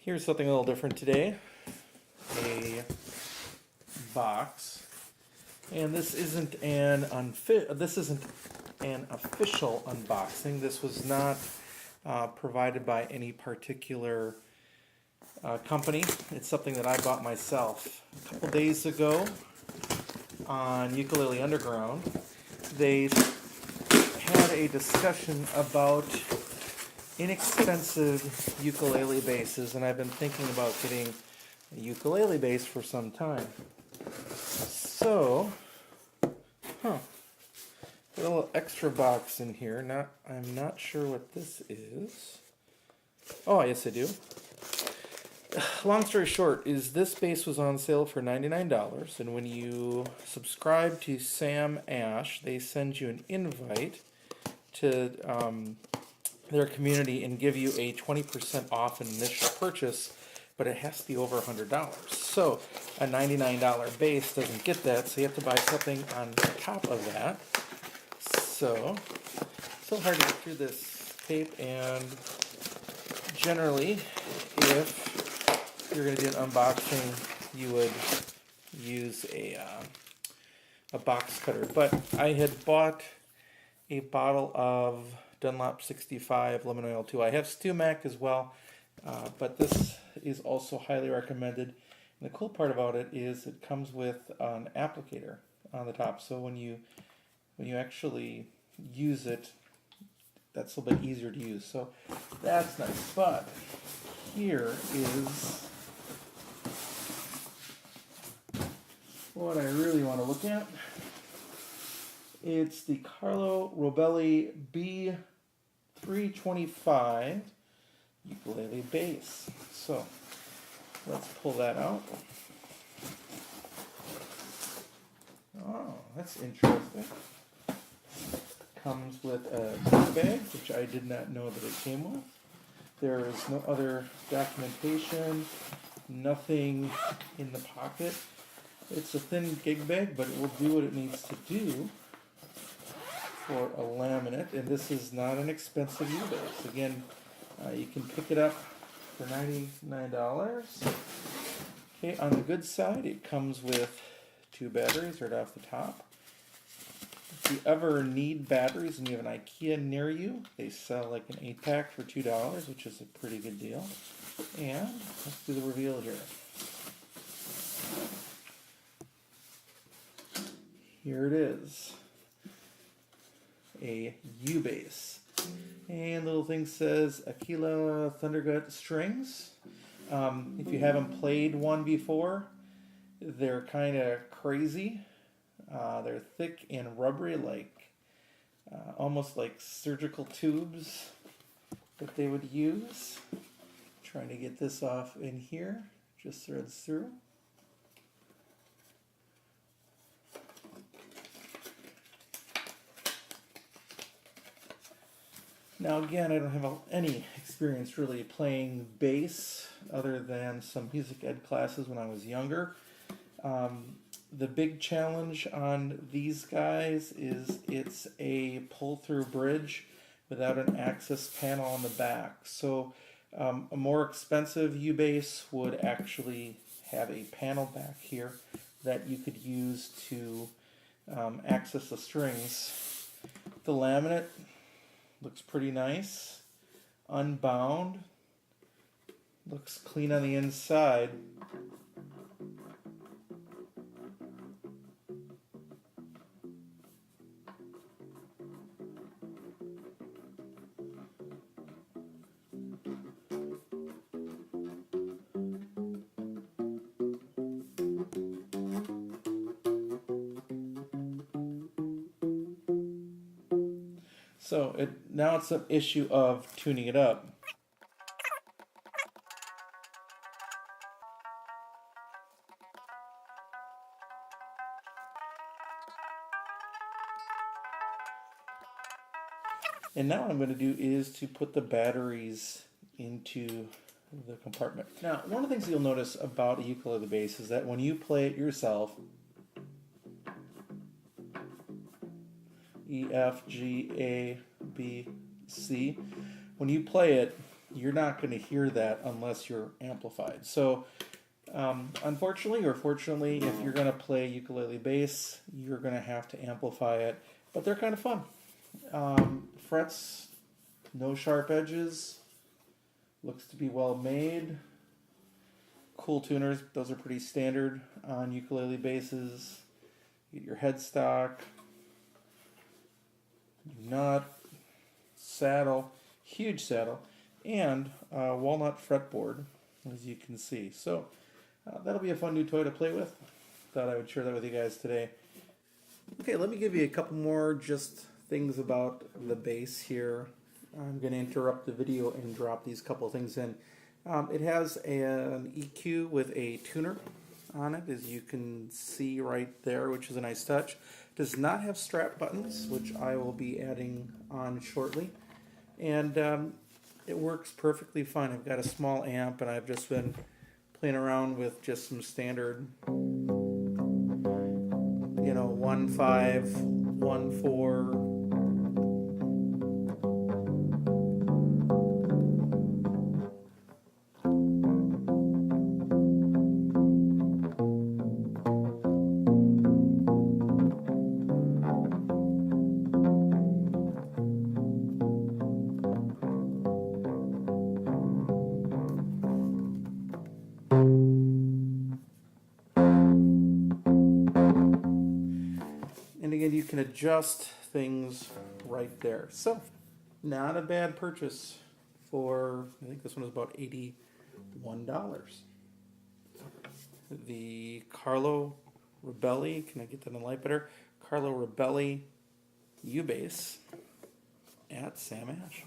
Here's something a little different today. A box. And this isn't an official unboxing. This was not provided by any particular company. It's something that I bought myself. A couple days ago on Ukulele Underground, they had a discussion about inexpensive ukulele basses, and I've been thinking about getting a ukulele bass for some time. So, got a little extra box in here. I'm not sure what this is. Oh, yes I do. Long story short is this bass was on sale for $99, and when you subscribe to Sam Ash, they send you an invite to their community and give you a 20% off an initial purchase, but it has to be over $100. So a $99 bass doesn't get that, so you have to buy something on top of that. So hard to get through this tape, and generally, if you're going to do an unboxing, you would use a box cutter. But I had bought a bottle of Dunlop 65 lemon oil too. I have Stu-Mac as well, but this is also highly recommended. And the cool part about it is it comes with an applicator on the top, so when you actually use it, that's a little bit easier to use. So that's nice. But here is what I really want to look at. It's the Carlo Robelli B325 ukulele bass. So let's pull that out. Oh, that's interesting. Comes with a book bag, which I did not know that it came with. There is no other documentation, nothing in the pocket. It's a thin gig bag, but it will do what it needs to do for a laminate, and this is not an expensive U-bass. Again, you can pick it up for $99. Okay, on the good side, it comes with 2 batteries right off the top. If you ever need batteries and you have an IKEA near you, they sell like an 8-pack for $2, which is a pretty good deal. And let's do the reveal here. Here it is. A U-bass. And the little thing says Aquila Thundergut strings. If you haven't played one before, they're kind of crazy. They're thick and rubbery, like almost like surgical tubes that they would use. Trying to get this off in here, just threads through. Now again, I don't have any experience really playing bass other than some music ed classes when I was younger. The big challenge on these guys is it's a pull-through bridge without an access panel on the back. So a more expensive U-bass would actually have a panel back here that you could use to access the strings. The laminate looks pretty nice, unbound, looks clean on the inside. So now it's an issue of tuning it up. And now what I'm going to do is to put the batteries into the compartment. Now, one of the things you'll notice about a ukulele bass is that when you play it yourself, E, F, G, A, B, C, when you play it, you're not going to hear that unless you're amplified. So unfortunately or fortunately, if you're going to play ukulele bass, you're going to have to amplify it, but they're kind of fun. Frets, no sharp edges, looks to be well made. Cool tuners, those are pretty standard on ukulele basses. Get your headstock, nut, saddle, huge saddle, and walnut fretboard, as you can see. So that'll be a fun new toy to play with. Thought I would share that with you guys today. Okay, let me give you a couple more just things about the bass here. I'm going to interrupt the video and drop these couple things in. It has an EQ with a tuner on it, as you can see right there, which is a nice touch. Does not have strap buttons, which I will be adding on shortly. And it works perfectly fine. I've got a small amp, and I've just been playing around with just some standard, 1.5, 1.4. And again, you can adjust things right there. So, not a bad purchase for, I think this one was about $81. The Carlo Robelli, can I get that in the light better? Carlo Robelli U-Bass at Sam Ash.